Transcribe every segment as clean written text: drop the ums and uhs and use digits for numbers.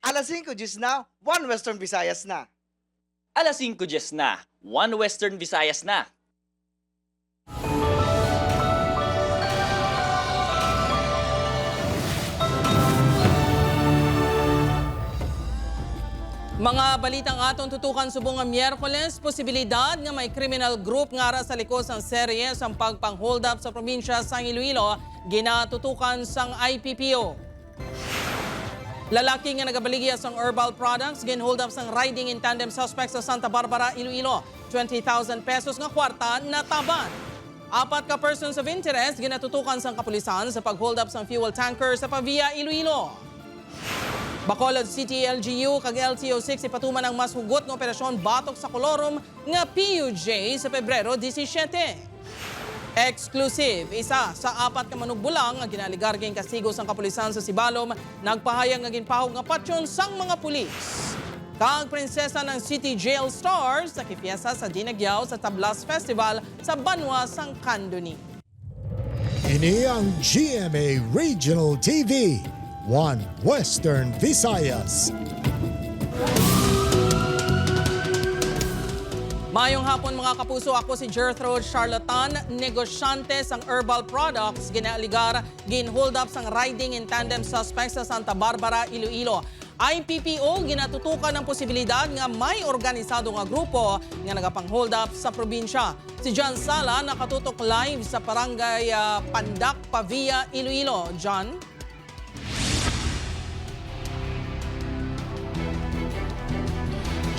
Alas 5 na, 1 Western Visayas na. Alas 5 na, 1 Western Visayas na. Mga balitang atong tutukan subong nga Miyerkules, posibilidad nga may criminal group nga ara sa likod sang serye sang pagpang-hold up sa probinsya sang Iloilo, ginatutukan sang IPPO. Lalaki nga nagabaligya sang herbal products, gin-hold up sang riding in tandem suspect sa Santa Barbara, Iloilo. 20,000 pesos nga kwarta nataban. 4 ka persons of interest ginatutukan sang kapulisan sa pag-hold up sang fuel tanker sa Pavia, Iloilo. Bacolod City LGU kag LTO6 ipatuman ang mas hugot ng operasyon batok sa kolorum nga PUJ sa Pebrero 17. Exclusive, isa sa 4 ka manugbulang nga ginaligarging kastigo sang kapulisan sa Sibalom nagpahayag nga ginpahog nga patsyon sang mga pulis. Kag prinsesa ng City Jail Stars nakipiyesa sa Dinagyaw sa Tablas Festival sa Banwa sang Candoni. Ini ang GMA Regional TV, 1 Western Visayas. Mayong hapon mga kapuso, ako si Gertrude Charlatan, negosyante sang herbal products, ginaaligar, gin-hold up sang riding in tandem suspect sa Santa Barbara, Iloilo. IPPO ginatutukan ng posibilidad nga may organisado nga grupo nga nagapang-hold up sa probinsya. Si John Sala nakatutok live sa barangay Pandak, Pavia, Iloilo. John?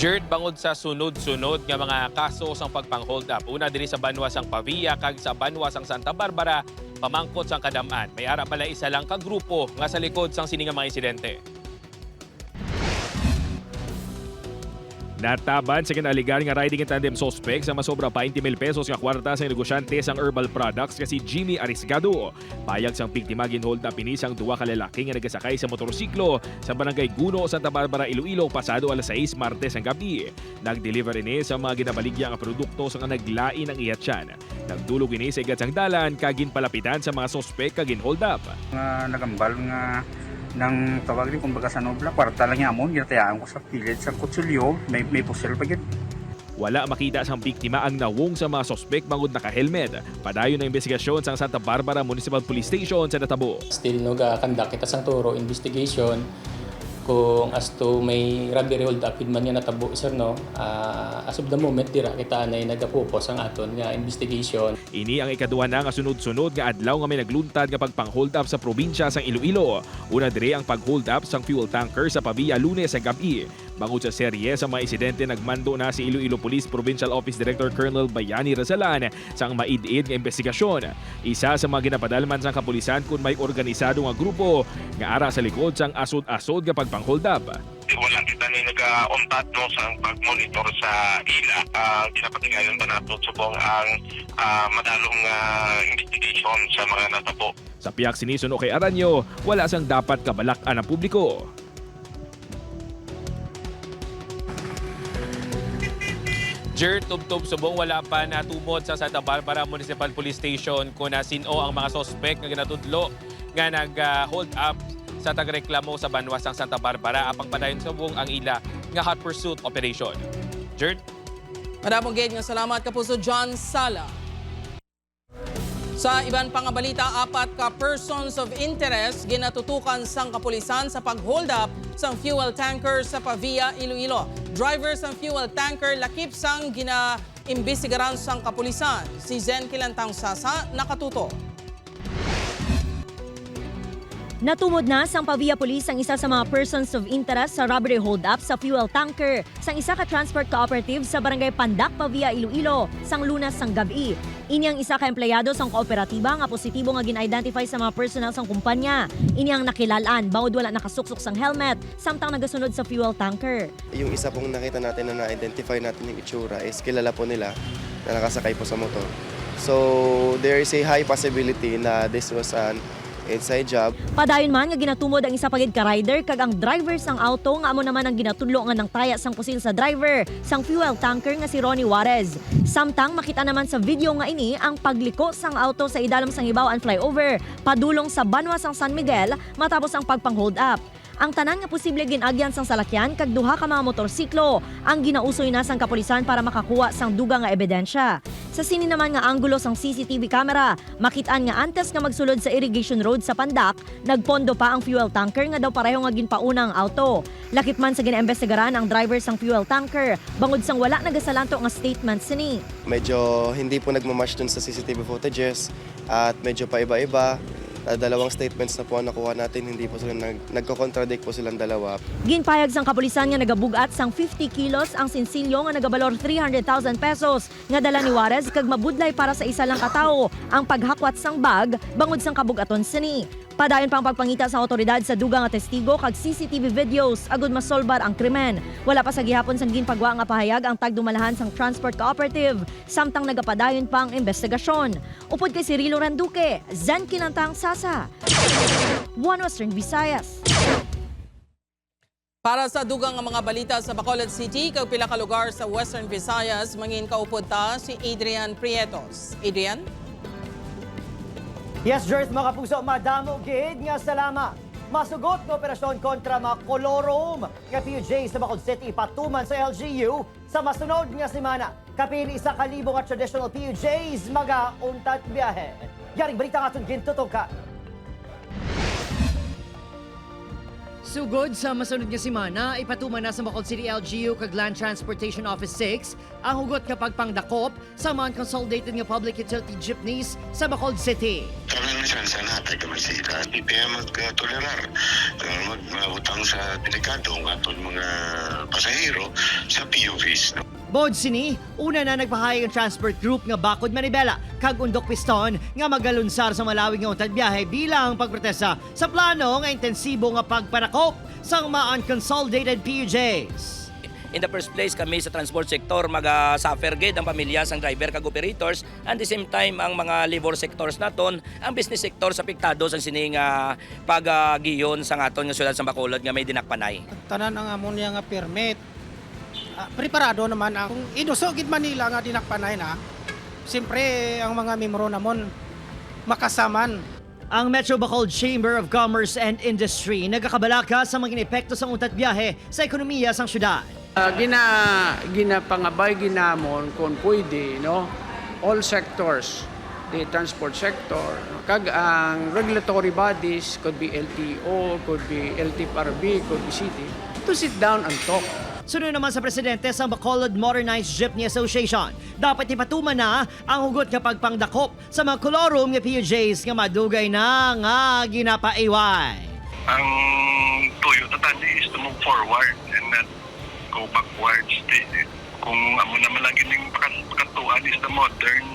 Jert, bangod sa sunod-sunod nga mga kaso sang pagpang-hold up. Una diri sa Banwa sang Pavia kag sa Banwa sang Santa Barbara, pamangkot sang Kadaman. May ara pala isa lang ka grupo nga sa likod sang sini nga mga insidente. Nataban sa kinaligar nga riding in tandem suspect sa masobra pa 20,000 pesos nga kwarta sa negosyante sang herbal products kasi Jimmy Arisgado. Payag sang biktima ginhold up ini sang 2 ka lalaki nga nagasakay sa motorsiklo sa barangay Guno, Santa Barbara, Iloilo pasado alas 6 Martes ang gabi. Nag-deliver ini sa mga ginabaligya nga produkto sa nga naglain ang iyatyan. Nagdulog ini sa igat sang dalan kag ginpalapitan sa mga suspect kag ginhold up. Nagambal nga nang tawag rin kumbaga sa nobla, kwarta lang yamon, ginatayaan ko sa pilit sa kutsilyo, may pusil pa gid. Wala makita sang biktima ang nawong sa mga suspect bangod naka-helmet. Padayon na investigasyon sa Santa Barbara Municipal Police Station sa Natabo. Still kandak kita sang turo investigation kung as to may robbery hold up man nga natabo sir no. As of the moment dira kita nay nagapupos ang aton nga investigation. Ini ang ikaduha na nga sunod-sunod nga adlaw nga may nagluntad nga pagpang-hold up sa probinsya sang Iloilo. Una dire ang pag-hold up sang fuel tanker sa Pavia Lunes ang gabi. Bangod sa serye sa mga insidente, nagmando na si Iloilo Police Provincial Office Director Colonel Bayani Razalan sang maid-id nga investigasyon. Isa sa mga ginapadalman sang kapulisan kung may organisado nga grupo nga ara sa likod sang asod-asod nga pagpang-hold up. Wala kita ni nag-untat no sa pag-monitor sa ila. Ginapatigayon pa nato subong ang madalong investigation sa mga natabo. Sa piyak sinisuno kay Aranyo, wala sang dapat kabalak-an ng publiko. Jert, tubtob subong wala pa natumod sa Santa Barbara Municipal Police Station kung nasino ang mga sospek nga ginatudlo nga nag-hold up sa tagreklamo sa Banwa sang Santa Barbara apang padayon subong ang ila nga hot pursuit operation. Jert? Madamong gate nga salamat kapuso John Sala. Sa iban pang nga balita, 4 ka persons of interest ginatutukan sang kapulisan sa pag-hold up sang fuel tanker sa Pavia, Iloilo. Driver sang fuel tanker lakip sang ginaimbestigaran sang kapulisan. Si Zen Kilantang Sasa nakatuto. Natumod na sang Pavia Police ang isa sa mga persons of interest sa robbery hold-up sa fuel tanker sang isa ka transport cooperative sa barangay Pandak, Pavia, Iloilo, sang Lunas sang gabi. Ini ang isa ka empleyado sang kooperatiba nga positibo nga gin-identify sa mga personnel sang kumpanya. Ini ang nakilalaan bawod wala nakasuksok sang helmet samtang nagasunod sa fuel tanker. Yung isa pong nakita natin na na-identify natin yung itsura is kilala po nila na nakasakay po sa motor. So there is a high possibility na this was an inside job. Padayon man nga ginatumod ang isa pagid ka rider kag ang driver sang auto nga amo naman ang ginatudlo nga ng taya sang pusil sa driver sang fuel tanker nga si Ronnie Juarez. Samtang makita naman sa video nga ini ang pagliko sang auto sa idalom sang Hibao-an flyover padulong sa Banwa sang San Miguel matapos ang pagpang-hold up. Ang tanan nga posible ginagyan sang salakyan kag duha ka mga motorsiklo ang ginausoy na sang kapulisan para makakuha sang dugang nga ebidensya. Sa sini naman nga anggulo sang CCTV camera, makitaan nga antes nga magsulod sa irrigation road sa Pandak, nagpondo pa ang fuel tanker nga daw pareho nga ginpauna ang auto. Lakip man sa ginaimbestigaran ang driver sang fuel tanker, bangod sang wala nagasalanto nga statement sini. Medyo hindi po nagmamatch dun sa CCTV footages at medyo paiba-iba. Dalawang statements na po ang nakuha natin, hindi po sila nagko-contradict po silang dalawa. Ginpayag sang kapulisan nga nagabugat sang 50 kilos ang sinsilyo nga nagabalor 300,000 pesos nga dala ni Juarez kag mabudlay para sa isa lang katao ang paghakwat sang bag bangod sang kabugaton sini. Padayon pang pagpangita sa otoridad sa dugang nga testigo kag CCTV videos agud masolbar ang krimen. Wala pa sa gihapon sang ginpagwa nga pahayag ang tagdumalahan sang Transport Cooperative samtang nagapadayon pa ang investigasyon. Upod kay Cirilo Randuque, Zen Kinantang Sasa, One Western Visayas. Para sa dugang nga mga balita sa Bacolod City, kag pila ka lugar sa Western Visayas, mangin kaupod ta si Adrian Prietos. Adrian? Yes, Jers, mga puso, madamo gid nga salamat. Masugot ng operasyon kontra mga kolorom nga PUJ sa Bacolod City patuman sa LGU sa masunod nga semana. Kapili 1,000 nga traditional PUJs mag-untat biyahe. Yaring balita nga itong gintutok ka. Sugod sa masunod nga semana, ipatuman na sa Bacolod City LGU kag Land Transportation Office 6 ang hugot kapag pangdakop sa mga consolidated nga public utility jeepneys sa Bacolod City. Kami naman sa natay kami sila. Hindi pa mag-tolerar. Mag-utang sa delikado ng atong mga pasahero sa PUVs. Bod sini, una na nagpahayag ang transport group nga Bakod Manibela kag Undok Piston nga magalunsar sa malawig nga untad biyahe bilang pagprotesta sa plano nga intensibo nga pagpanakop sa mga unconsolidated PUJs. In the first place, kami sa transport sector mag-suffer gid ang pamilya sang driver kag operators, and the same time ang mga labor sectors naton, ang business sector sa apektado sa sining pag-giyon sa aton nga syudad sa Bacolod nga may dinakpanay. Tanan ang amon nga permit. Preparado naman ang kung inusogid Manila nga dinakpanay na, siyempre ang mga membro namon makasaman. Ang Metro Bacolod Chamber of Commerce and Industry nagakabalaka sa mga epekto sa untat biyahe sa ekonomiya sang syudad. Ginapangabay ginamon kung pwede, no? All sectors, the transport sector, kag ang regulatory bodies, could be LTO, could be LTFRB, could be city, to sit down and talk. Sunod naman sa presidente sa Bacolod Modernized Jeepney Association, dapat ipatuman na ang hugot kapag pangdakop sa mga kolorom nga PUJs nga madugay na nga ginapaiway. Ang tuyo na tani is to move forward and not go backwards. Kung amo naman lang gining pakatuan is the modern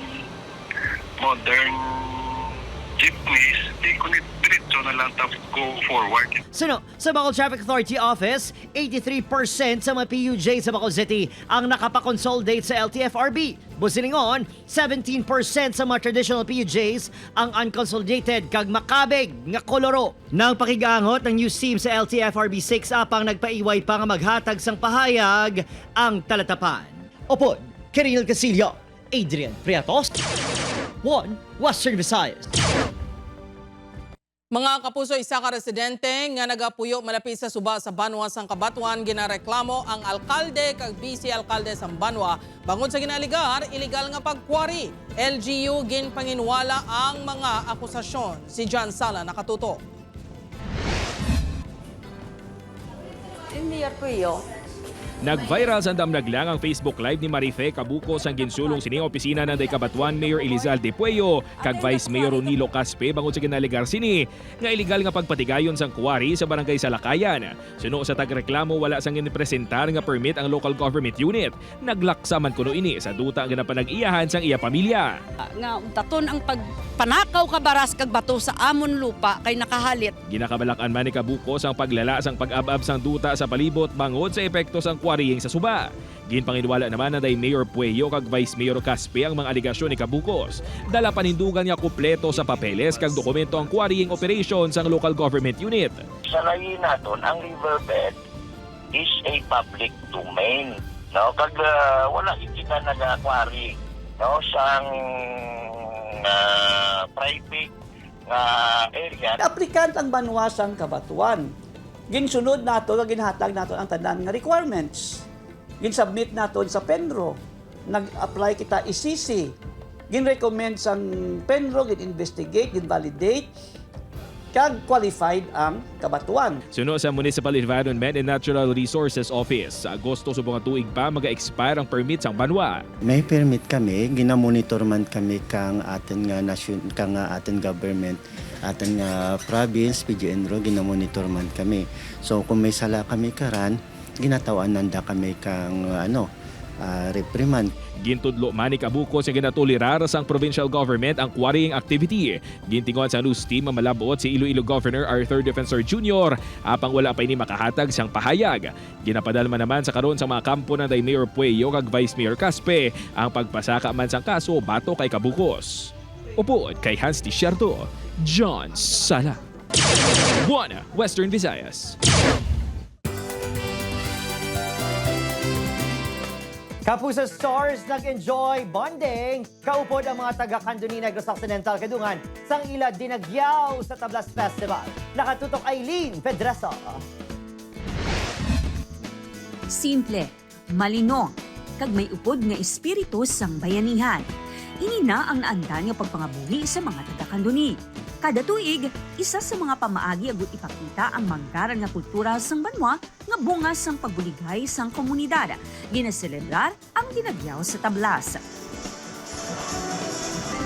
jeepneys, di kunit diretso na lang go forward. Suno, sa Bacolod Traffic Authority Office, 83% sa mga PUJ sa Bacolod City ang nakapakonsolidate sa LTFRB. Busilingon, 17% sa mga traditional PUJs ang unconsolidated kag makabig nga koloro. Nang pakigangot ng news team sa LTFRB 6 apang nagpaiway pa nga maghatag sang pahayag ang talatapan. Opod, Kiril Casillo, Adrian Prietos, One Western Visayas. Mga kapuso, isa ka residente nga nagapuyo malapit sa suba sa Banwa sang Kabatuan, ginareklamo ang alkalde kag vice alkalde sang Banwa bangod sa ginaligar illegal nga pagkwari. LGU ginpanginwala ang mga akusasyon. Si John Sala nakatuto. Nag-viral sa damnaglang ang Facebook Live ni Marife Cabuco sang ginsulong sining opisina ng Kabatuan Mayor Elizalde Pueyo kag Vice Mayor Ronilo Caspe bangod sa ginaligar sini nga illegal nga pagpatigayon sang kuwari sa barangay Salakayan. Suno sa tagreklamo wala sang inipresentar nga permit ang local government unit. Naglaksaman kuno ini sa duta nga napanag-iyahan sang iya pamilya. Nga taton ang pagpanakaw ka baras kag bato sa amon lupa kay nakahalit. Ginakabalakan man ni Cabuco sang paglala sang pag-abab sang duta sa palibot bangod sa epekto sang kuwariyeng sa suba. Ginpanginwala naman na day Mayor Pueyo kag Vice Mayor Caspe ang mga aligasyon ni Cabucos. Dala panindugan niya kumpleto sa papeles kag dokumento ang quarrying operation sang local government unit. Sa layin naton, ang riverbed is a public domain. No? Kag wala ikita nag-quarry, no? Sang private area. Aplikant ang Banwa sang Kabatuan. ginsunod nato, ginhatag nato ang tanan nga requirements. Ginsubmit nato sa Penro. Nag-apply kita ICC. Gin-recommend sang Penro, gin-investigate, gin-validate, kag qualified ang kabatuan. Suno sa Municipal Environment and Natural Resources Office, sa Agosto subong tuig pa mag-expire ang permit sang banwa. May permit kami, ginamonitor man kami kang atin nga atin government, atin nga province, PGNRO, ginamonitor man kami. So kung may sala kami karan, ginatawan nanda kami kang reprimand. Gintudlo Manny Kabuko sa ginatulirar sang provincial government ang quarrying activity. Gintingon sa news team malabot si Iloilo Governor Arthur Defensor Jr. apang wala pa ini makahatag sang pahayag. Ginapadalman naman sa karon sa mga kampo ng Mayor Pueyo kag Vice Mayor Caspe ang pagpasaka man sang kaso bato kay Kabukos. Upod kay Hans Tisierto, John Sala. 1 Western Visayas. Kapuso Stars nag-enjoy bonding. Kaupod ang mga taga-Kanduni Negros Occidental Kadungan sang ila dinagyaw sa Tablas Festival. Nakatutok Aileen Pedreso. Simple, malinong, kag may upod nga espiritu sang bayanihan. Ini na ang naandan nga pagpangabuhi sa mga taga-Kanduni. Kada tuig, isa sa mga pamaagi agut ipakita ang manggaran nga kultura sang banwa nga bunga sang pagbuligay sang komunidad. Ginaselebrar ang dinagyaw sa Tablas.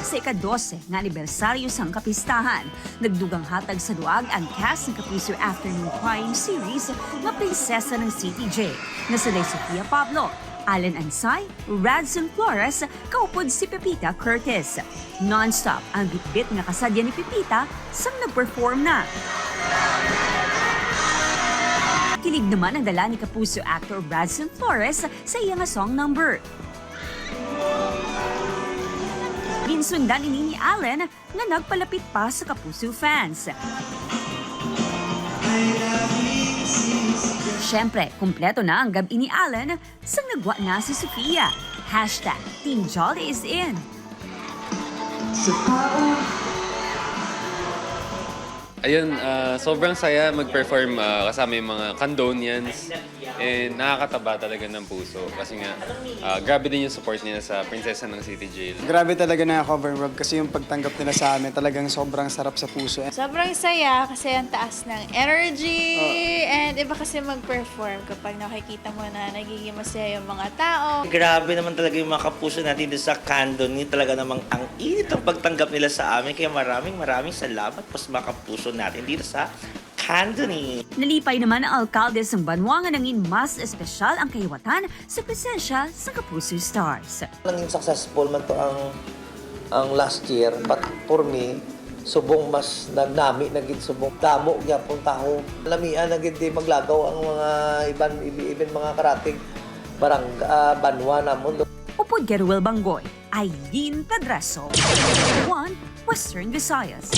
Sa ika-12 nga anibersaryo sang kapistahan, nagdugang hatag sa duag ang cast ng Kapuso Afternoon Crime Series nga prinsesa ng CTJ na sila'y Sofia Pablo, Allen Ansay, Radson Flores, kaupod si Pepita Curtis. Non-stop ang bitbit nga kasadya ni Pepita sang nag-perform na. Kilig naman ang dala ni Kapuso actor Radson Flores sa iya nga song number. Ginsundan ini ni Allen na nagpalapit pa sa Kapuso fans. Siyempre, kumpleto na ang gabi ni Allen sang nagwa na si Sofia. #Team Jolly is in. Ayun, sobrang saya mag-perform kasama yung mga Candonians. And nakakataba talaga ng puso kasi nga grabe din yung support nila sa Prinsesa ng City Jail. Grabe talaga na cover Rob kasi yung pagtanggap nila sa amin talagang sobrang sarap sa puso. Sobrang saya kasi ang taas ng energy and iba kasi mag-perform kapag nakikita mo na nagiging masaya yung mga tao. Grabe naman talaga yung mga kapuso natin doon sa Candoni. Talaga namang ang init ang pagtanggap nila sa amin. Kaya maraming salamat po sa mga kapuso natin dito sa Candoni. Nalipay naman ang alkalde ng banwa nga nangin mas espesyal ang kahiwatan sa presensya sa Kapuso Stars. Nanging successful man to ang last year, but for me, subong mas nagnami naging subong damo gyapon taho. Lamian naging di maglagaw ang mga iban mga karatig barang banwa namon. Upod Geruel Bangoy, Aileen Pedreso, 1 Western Visayas.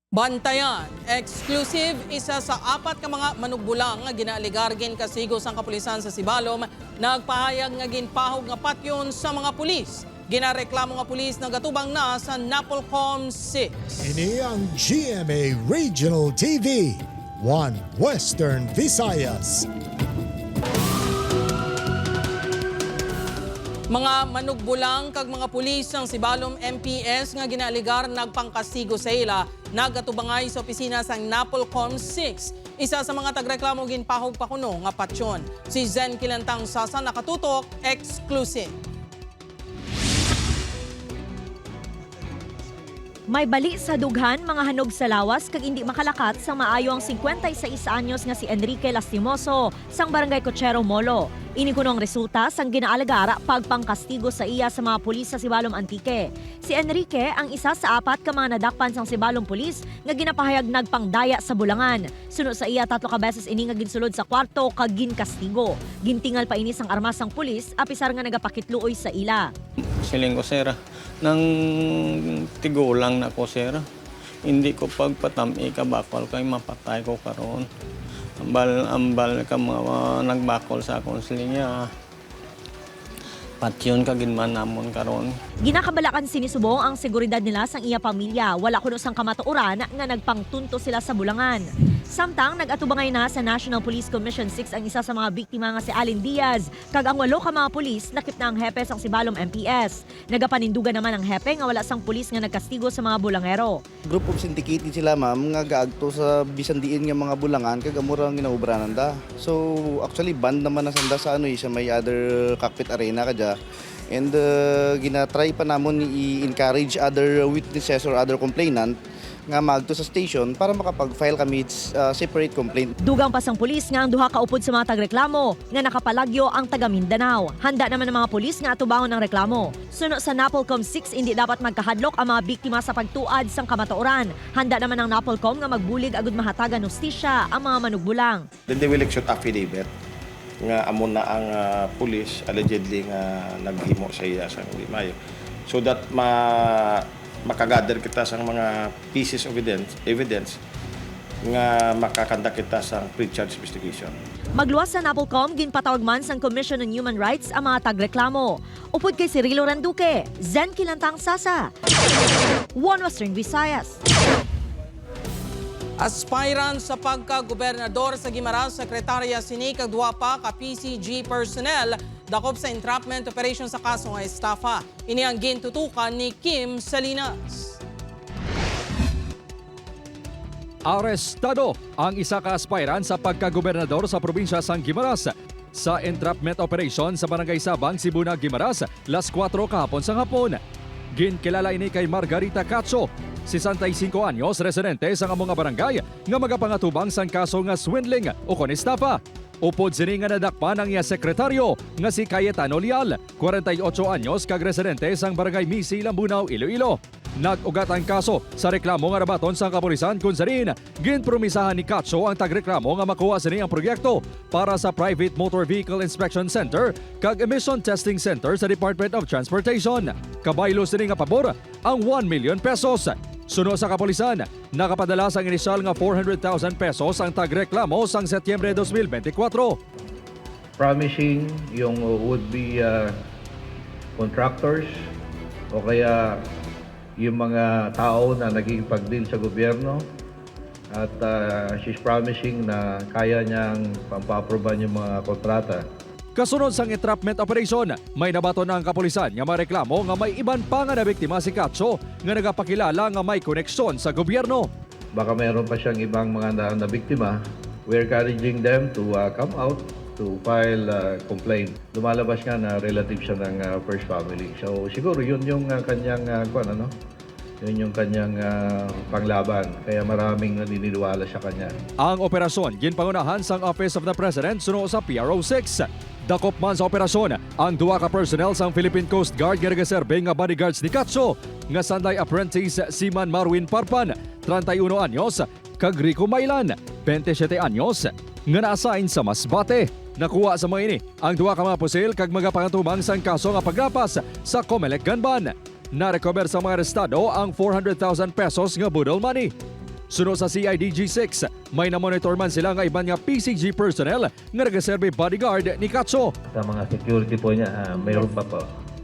Bantayan, exclusive, isa sa 4 ka mga manugbulang nga ginaligargin kasigos ang kapulisan sa Sibalom, nagpahayag nga ginpahog nga patyon sa mga pulis. Ginareklamo nga pulis na gatubang na sa Napolcom 6. Ini ang GMA Regional TV, 1 Western Visayas. Mga manugbulang kag mga pulis ng Sibalom MPS nga ginaligar nagpangkastigo sa ila nagatubangay sa opisina sang Napolcom 6. Isa sa mga tagreklamo ginpahog pa kuno nga patyon. Si Zen Kilantang Sasa nakatutok, exclusive. May bali sa dughan mga hanog sa lawas kag hindi makalakat sa maayo ang 56 anyos nga si Enrique Lastimoso sang Barangay Cochero Molo. Ini kuno ang resulta sang ginaalagara pagpangkastigo sa iya sa mga pulis sa Sibalom Antique. Si Enrique ang isa sa 4 ka mga nadakpan sang Sibalom pulis nga ginapahayag nagpangdaya sa Bulangan. Suno sa iya 3 ka beses ini nga ginsulod sa kwarto kag ginkastigo. Gintingal pa ini sang armas sang pulis apisar nga nagapakitluoy sa ila. Siling ko sir, nang tigulang na ko sir, hindi ko pagpatami ka bakal kay mapatay ko karon. Ambal ka mga nagbakol sa akong silinya. Patyon ka ginman namon karon. Ginakabalakan sinisubong ang seguridad nila sang iya pamilya. Wala kuno sang kamatuoran nga nagpangtunto sila sa Bulangan. Samtang nag-atubangay na sa National Police Commission 6 ang isa sa mga biktima nga si Alin Diaz, kag ang 8 ka mga pulis lakip na ang hepe sang Sibalom MPS. Nagapanindugan naman ang hepe nga wala sang pulis nga nagkastigo sa mga bulangero. Group of syndicated sila ma'am nga gaagto sa bisan diin nga mga bulangan kag amura ang ginaubranan da. So actually band naman na sanda sa sa may other cockpit arena kadya. And ginatry pa namon i-encourage other witnesses or other complainant nga magto sa station para makapag-file kami separate complaint. Dugang pa sang pulis nga ang duha ka upod sa mga tagreklamo nga nakapalagyo ang taga Mindanao. Handa naman ang mga pulis nga atubangon ng reklamo. Suno sa NAPOLCOM 6 hindi dapat magkahadlok ang mga biktima sa pagtuad sang kamatuoran. Handa naman ang NAPOLCOM nga magbulig agud mahatagan hustisya ang mga manugbulang. Then they will execute affidavit nga amo na ang pulis allegedly nga naghimo sa iya sa Mayo. So that makagather kita sa mga pieces of evidence nga makakanda kita sa pre-charge investigation. Magluwas sa NAPOLCOM, ginpatawag man sang Commission on Human Rights ang mga tagreklamo. Upod kay Cirilo Randuque, Zen Kilantang Sasa, One Western Visayas. Aspirant sa pagka-gobernador sa Guimaras, Sekretarya Sini kagduwa pa ka PCG personnel dakop sa entrapment operation sa kaso nga estafa. Ini ang gintutukan ni Kim Salinas. Arestado ang isa ka aspirant sa pagka-gobernador sa probinsya sang Guimaras sa entrapment operation sa Barangay Sabang, Sibuna, Guimaras, las 4 kahapon sa hapon. Ginkilala ini kay Margarita Cacho, 65 anyos, residente sa among barangay nga magapangatubang sang kaso nga swindling o konestafa. Upod sini nga nadakpan ang iya sekretaryo nga si Cayetano Leal, 48 anyos, kag residente sang barangay Misi, Lambunaw, Iloilo. Nag-ugat ang kaso sa reklamo nga nabaton sang kapulisan kung sarin ginpromisahan ni Cacho ang tagreklamo nga makuha sini ang proyekto para sa Private Motor Vehicle Inspection Center kag Emission Testing Center sa Department of Transportation. Kabaylo sini nga pabor ang 1 million pesos. Suno sa kapulisan, nakapadala sang inisyal nga 400,000 pesos ang tagreklamo sang Setyembre 2024. Promising yung would-be contractors o kaya yung mga tao na naging pag-deal sa gobyerno at she's promising na kaya niyang pampaproban yung mga kontrata. Kasunod sang entrapment operation, may nabaton na ang kapulisan nga mareklamo nga may iban pa nga na biktima si Cacho nga nagapakilala nga may koneksyon sa gobyerno. Baka mayroon pa siyang ibang mga na biktima. We're encouraging them to come out to file complaint. Lumalabas nga na relative siya ng first family. So siguro yun yung kanyang yun yung kanyang panglaban. Kaya maraming naniniwala sa kanya. Ang operasyon ginpangunahan sang Office of the President suno sa PRO 6. Dakop man sa operasyon ang duwa ka personnel sang Philippine Coast Guard nga nagaserbe nga bodyguards ni Cacho nga Sanday Apprentice Seaman Marwin Parpan, 31 anyos, kag Rico Mailan, 27 anyos, nga na-assign sa Masbate. Nakuha sa mga ini ang duwa ka mga pusil kag magapangatubang sang kaso nga pagrapas sa Comelec Gunban. Na-recover sa mga arestado ang 400,000 pesos nga budol money. Sunod sa CIDG 6, may na-monitor man sila nga iban nga PCG personnel nga nagaserbe bodyguard ni Cacho. Sa mga security po niya, mayroon pa po.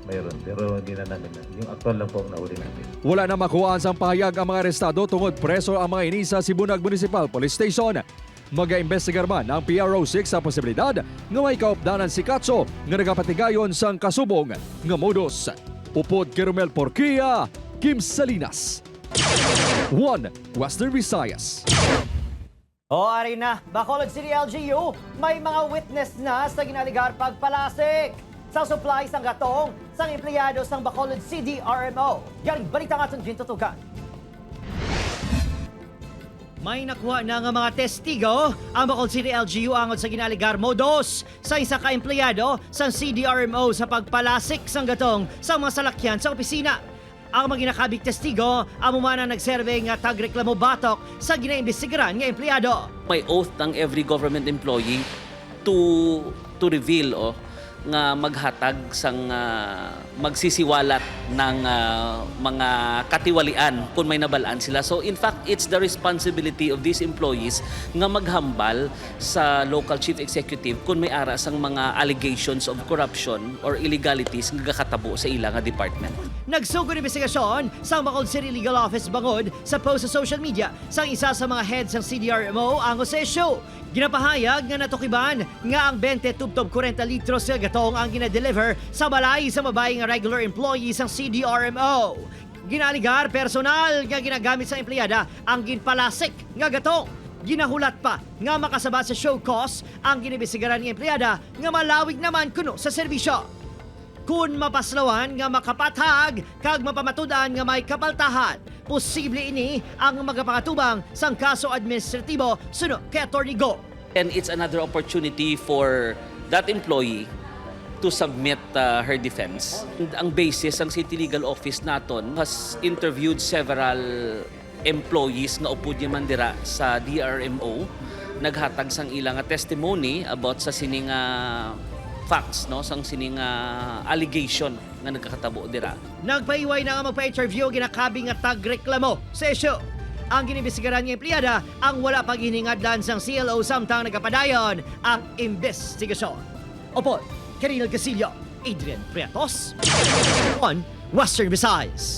Mayroon, pero hindi na namin. Yung actual lang po ang nauli namin. Wala na makuhaan sang pahayag ang mga arestado tungod preso ang mga ini sa Sibunag Municipal Police Station. Mag-iimbestigar man ang PRO 6 sa posibilidad nga may kaupdanan si Cacho nga nagapatigayon sang kasubong nga modus. Upod kay Romel Porquia, Kim Salinas, One Western Visayas. O ari na, Bacolod City LGU, may mga witness na sa ginaligar pagpalasik sa supply sang gatong sang empleyado sang Bacolod City RMO. Yan, balita nga itong gintutukan. May nakuha na nga mga testigo ang Bacolod City LGU angod sa ginaligar modus sa isa ka empleyado sa CDRMO sa pagpalasik sang gatong sa mga salakyan sa opisina. Ang mga ginakabig testigo, amo man ang nagserve nga tagreklamo batok sa ginaimbestigaran nga empleyado. May oath ng every government employee to reveal nga maghatag sang magsisiwalat ng mga katiwalian kung may nabalaan sila. So in fact, it's the responsibility of these employees nga maghambal sa local chief executive kung may ara sang mga allegations of corruption or illegalities nga kakatabo sa ilang department. Nagsugod investigasyon sa Bacolod City Legal Office Bangod sa post sa social media sang isa sa mga heads ng CDRMO ang Jose Show. Ginapahayag nga natukiban nga ang 20 tubtob 40 litros nga gatong ang gina-deliver sa balay sa babae nga regular employees ng CDRMO. Ginaligar personal nga ginagamit sa empleyada ang ginpalasik nga gatong. Ginahulat pa nga makasabat sa show cost ang ginibisigaran ng empleyada nga malawig naman kuno sa serbisyo. Kung mapaslawan nga makapathag kag mapamatudan nga may kapaltahan, posible ini ang magapakatubang sang kaso administratibo suno kay Atty. Go. And it's another opportunity for that employee to submit her defense. Ang basis ng City Legal Office naton has interviewed several employees nga upod man dira sa DRMO, naghatag sang ilang testimony about sa sining facts, no, sang sining allegation nga nagkakatabo dira. Nagpaiway na nga magpa-interview ginakabi nga tagreklamo sa isyu. Ang ginibisigaran ng empleyada ang wala pag hiningadlan sang CLO samtang nagapadayon ang investigasyon. Opo, Carinal Casillo, Adrian Prietos, on Western Visayas.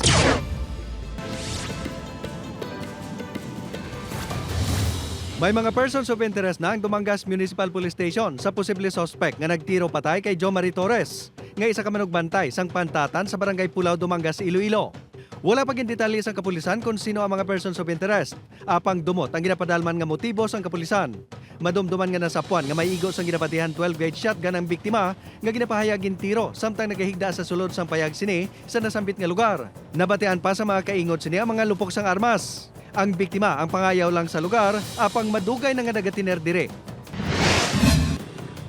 May mga persons of interest na ang Dumangas Municipal Police Station sa posible suspect nga nagtiro patay kay Jo Marie Torres, nga isa ka manugbantay sang pantatan sa Barangay Pulao, Dumangas, Iloilo. Wala pa gin detalye sang kapulisan kung sino ang mga persons of interest. Apang dumot ang ginapadalman nga motibo sang kapulisan. Madumduman nga nasapuan nga may igo sang ginapatihan 12-gauge shotgun ang biktima nga ginapahayagin tiro samtang nagahigda sa sulod sang payag sini sa nasambit nga lugar. Nabatian pa sa mga kaingot sini ang mga lupok sang armas. Ang biktima ang pangayaw lang sa lugar apang madugay na nga nagatiner dire.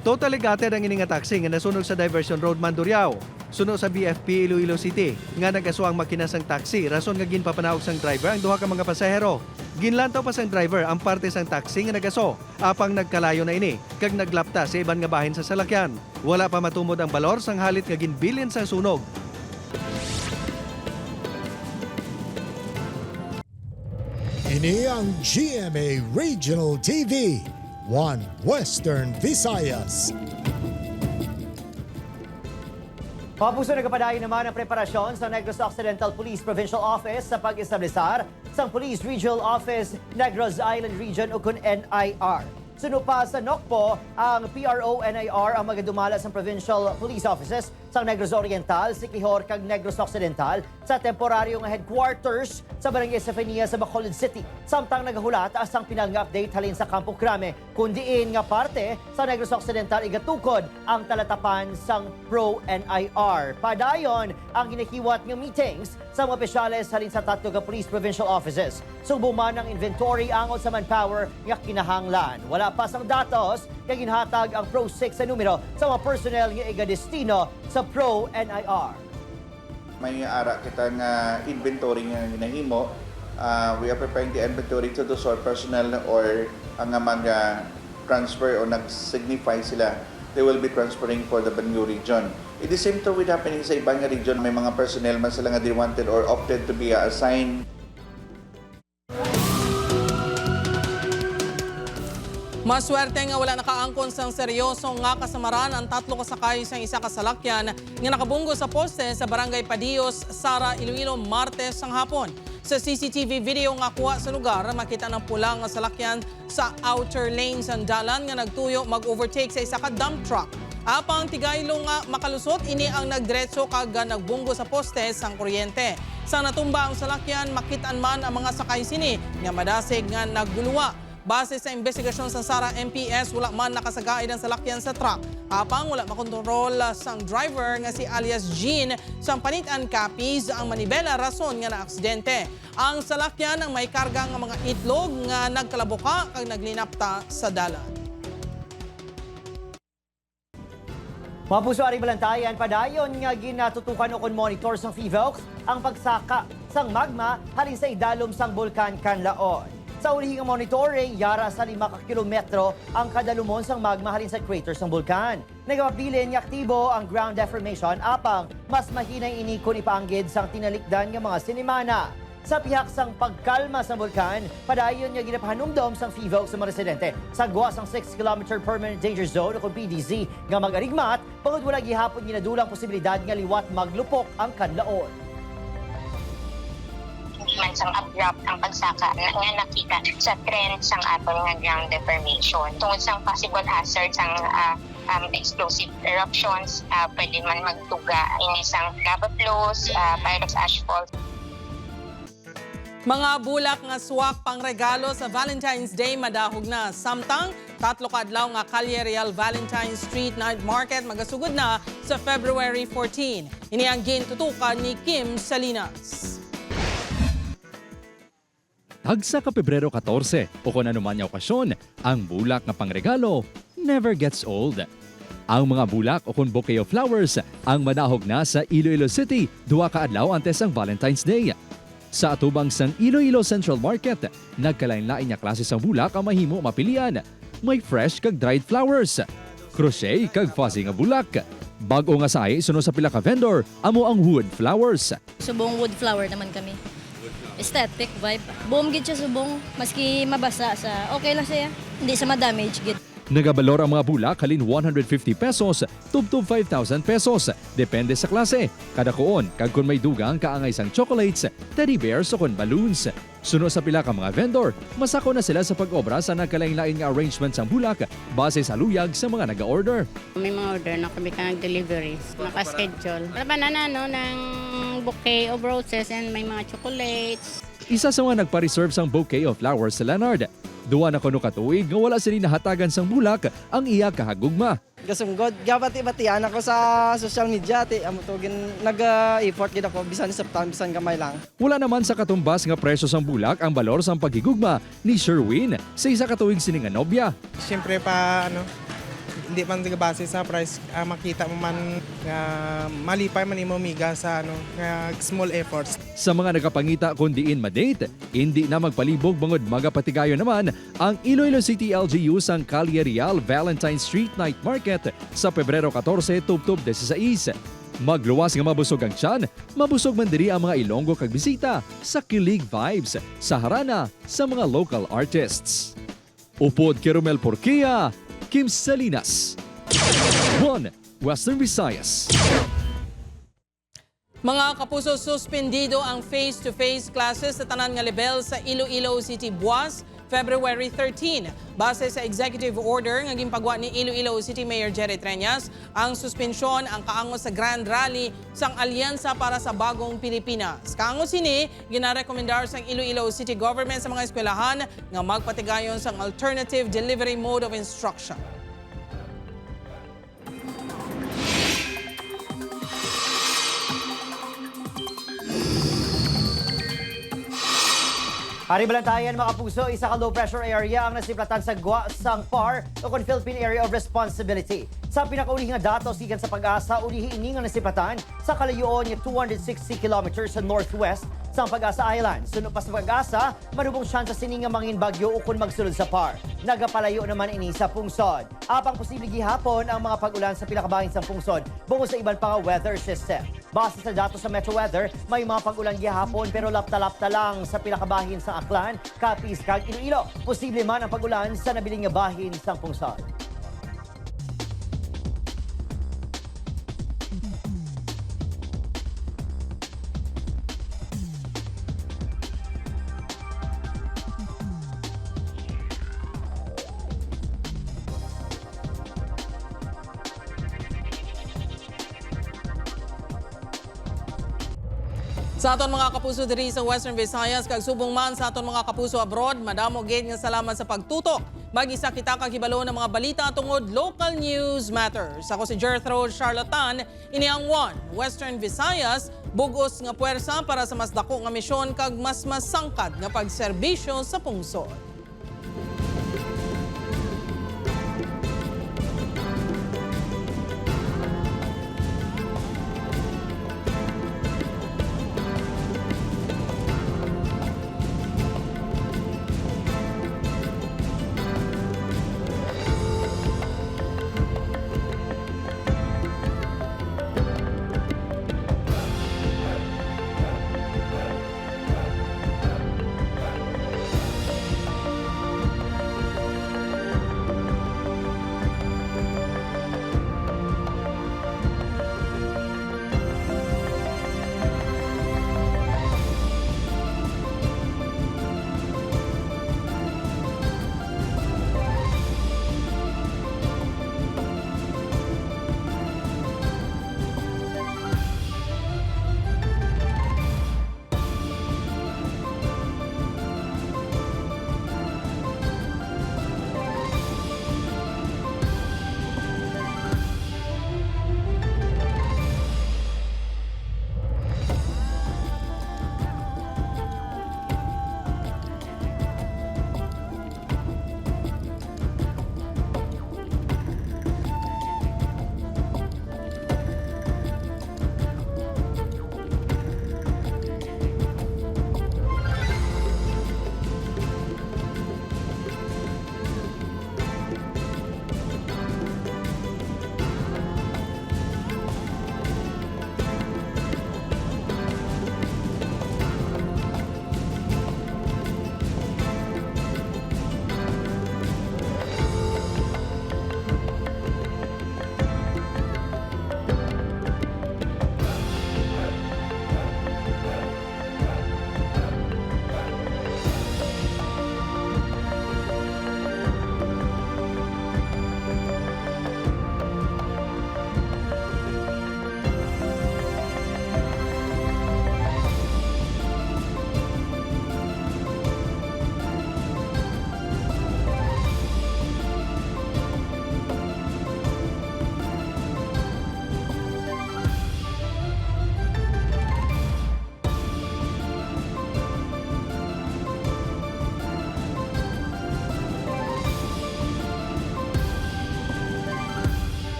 Totally gutted ang ining taxi nga nasunog sa Diversion Road, Mandurriao. Suno sa BFP Iloilo City nga nag-aso ang makina sang taxi rason nga ginpapanawag sang driver ang duha ka mga pasahero. Ginlantaw pa sang driver ang parte sang taxi nga nag-aso apang nagkalayo na ini kag naglapta sa iban nga bahin sa salakyan. Wala pa matumod ang balor sang halit nga ginbilin sang sunog. Ini ang GMA Regional TV, One Western Visayas. Papuso nagapadayon naman ang preparasyon sa Negros Occidental Police Provincial Office sa pag-establisar sa Police Regional Office Negros Island Region o kun NIR. Suno pa sa NOCPO, ang PRO-NIR ang magadumala sa Provincial Police Offices sa Negros Oriental, Siquijor kag Negros Occidental sa temporaryong headquarters sa Barangay Sefania sa Bacolod City. Samtang nagahulat asang pinang-update halin sa Campo Crame, kundiin nga parte sa Negros Occidental igatukod ang talatapan sang PRO-NIR. Padayon ang ginahiwat nga meetings sa mga opisyales halin sa tatlo ka police provincial offices. Subuman ang inventory angon sa manpower nga kinahanglan. Wala pa sang datos kaya ginhatag ang Pro 6 sa numero sa mga personnel nga igadestino sa PRO-NIR. May ara kita nga inventory nga ginahimo. We are preparing the inventory to those or personnel or ang mga transfer o nag-signify sila. They will be transferring for the Banyo region. It is same to with happening sa ibang region. May mga personnel man sila nga they wanted or opted to be assigned. Maswerte nga wala nakaangkon sang seryoso nga kasamaran ang tatlo kasakay sang isa kasalakyan nga nakabunggo sa poste sa Barangay Padios, Sara, Iloilo, Martes sang hapon. Sa CCTV video nga kuha sa lugar, makita ng pulang nga salakyan sa outer lane sa dalan nga nagtuyo mag-overtake sa isa ka dump truck. Apang tigaylo nga makalusot, ini ang nagdiretso kag nagbunggo sa poste sang kuryente. Sa natumba ang salakyan, makitaan man ang mga sakay sini nga madasig nga nagguluwa. Base sa investigasyon sa Sara MPS, wala man nakasagay ang salakyan sa truck. Apang wala makontrol sang driver nga si alias Jean sang panitan copies ang manibela rason nga na-aksidente. Ang salakyan ang may karga nga mga itlog nga nagkalabuka kag naglinapta sa dalan. Mapuso ari balantayan padayon nga ginatutukan o kon monitor sang FIVOX ang pagsaka sang magma halin sa idalom sang Bulkan Canlaon. Sa ulihing monitoring, yara sa 5 kilometro ang kadalumon sang magmahalin sa crater sang bulkan. Nagapabilin ni aktibo ang ground deformation apang mas mahinay inikon ipaanggid sang tinalikdan nga mga sinimana. Sa pihak sang pagkalma sa bulkan, padayon niya ginapahanumdom sang FIVO sa mga residente. Sa gawa sang 6-kilometer permanent danger zone o kung PDZ nga mag-arigmat, pagod wala gihapon ginadulang posibilidad nga liwat maglupok ang kanlaon. Man sang abrupt ang pagsaka nga nakita sa trend sang aton nga ground deformation. Tungod sang possible hazard sang explosive eruptions, pwede man magtuga ini sang lava flows, pyrex ash falls. Mga bulak nga swak pang regalo sa Valentine's Day madahog na. Samtang 3 kadlaw nga Calle Real Valentine Street Night Market magasugod na sa February 14. Ini ang gintutukan ni Kim Salinas. Tagsa ka Pebrero 14 o kung ano man yung okasyon, ang bulak nga pangregalo never gets old. Ang mga bulak o kung bouquet of flowers ang madahog na sa Iloilo City 2 kaadlaw antes ang Valentine's Day. Sa atubang sang Iloilo Central Market, nagkalain-lain nga klase sang bulak ang mahimo mapilian. May fresh kag dried flowers, crochet kag fuzzy nga bulak. Bag-o nga saay suno sa pila ka vendor, amo ang wood flowers. Subong wood flower naman kami. Aesthetic vibe. Boom gid siya subong, maski mabasa sa okay lang siya. Hindi sa ma-damage gid. Nagabalor ang mga bulak halin 150 pesos tubtub 5,000 pesos. Depende sa klase. Kada kuon, kag kung may dugang kaangay sang chocolates, teddy bears o kun balloons. Suno sa pila ka mga vendor, masako na sila sa pag-obra sa nagkalain-lain nga arrangements ang bulak base sa luyag sa mga naga-order. May mga order na kami ka nag-deliveries, naka-schedule. Labanan na ng bouquet of roses and may mga chocolates. Isa sa mga nagpa-reserve sang bouquet of flowers sa Leonard. Duwa na kuno katuig nga wala sila nahatagan sang bulak ang iya kahagugma. Gasunggod, gabati-batian ako sa social media, nag-effort gid ako bisan sa bisan gamay lang. Wala naman sa katumbas nga presyo sang bulak ang balor sang paghigugma ni Sherwin sa isa katuig sining nga nobya. Siyempre pa hindi man base sa price, makita mo man malipay man imo miga sa small efforts. Sa mga nagapangita kung diin ma-date, hindi na magpalibog bangod magapatigayo naman ang Iloilo City LGU sang Calle Real Valentine Street Night Market sa Pebrero 14 tubtub 16. Magluwas nga mabusog ang tiyan, mabusog man diri ang mga Ilonggo kag bisita sa kilig vibes sa harana sa mga local artists. Upod kay Romel Porquia, Kim Salinas, 1 Western Visayas. Mga kapuso, suspendido ang face-to-face classes sa tanan nga level sa Iloilo City Buwas, February 13. Base sa executive order nga ginpagwa ni Iloilo City Mayor Jerry Treñas, ang suspensyon ang kaangos sa Grand Rally sang Alyansa para sa Bagong Pilipinas. Kaangos ini ginarekomendar sang Iloilo City Government sa mga eskwelahan nga magpatigayon sang alternative delivery mode of instruction. Hari Balantayan mga puso, isa ka low pressure area ang nasiplatan sa gwa sang PAR o kung Philippine Area of Responsibility. Sa pinakauli nga datos ikan sa Pag-asa, ulihi ini nga nasiplatan sa kalayuon niya 260 kilometers sa northwest sa Pag-asa Island. Sunod pa sa Pag-asa, marubong siya sa sininga mangin bagyo o kung magsulod sa PAR. Nagapalayo naman ini sa pungsod. Apang posible gihapon ang mga pag-ulan sa pinakabahin sa pungsod bungo sa iban pa nga weather system. Base sa datos sa Metro Weather, may mga pag-ulan gihapon pero lapta-lapta lang sa pinakabahin sa Aklan, Capiz, kag Iloilo. Posible man ang pag-ulan sa nabiling nga bahin sa pungsod. Sa aton mga kapuso diri sa Western Visayas kag subong man sa aton mga kapuso abroad, madamo gid nga salamat sa pagtutok. Mag-isa kita kag hibalo ng mga balita tungod local news matters. Ako si Jethro Charlatan, ini ang 1 Western Visayas, bugos nga puwersa para sa mas dako nga misyon kag mas masangkad nga pagserbisyo sa pungsod.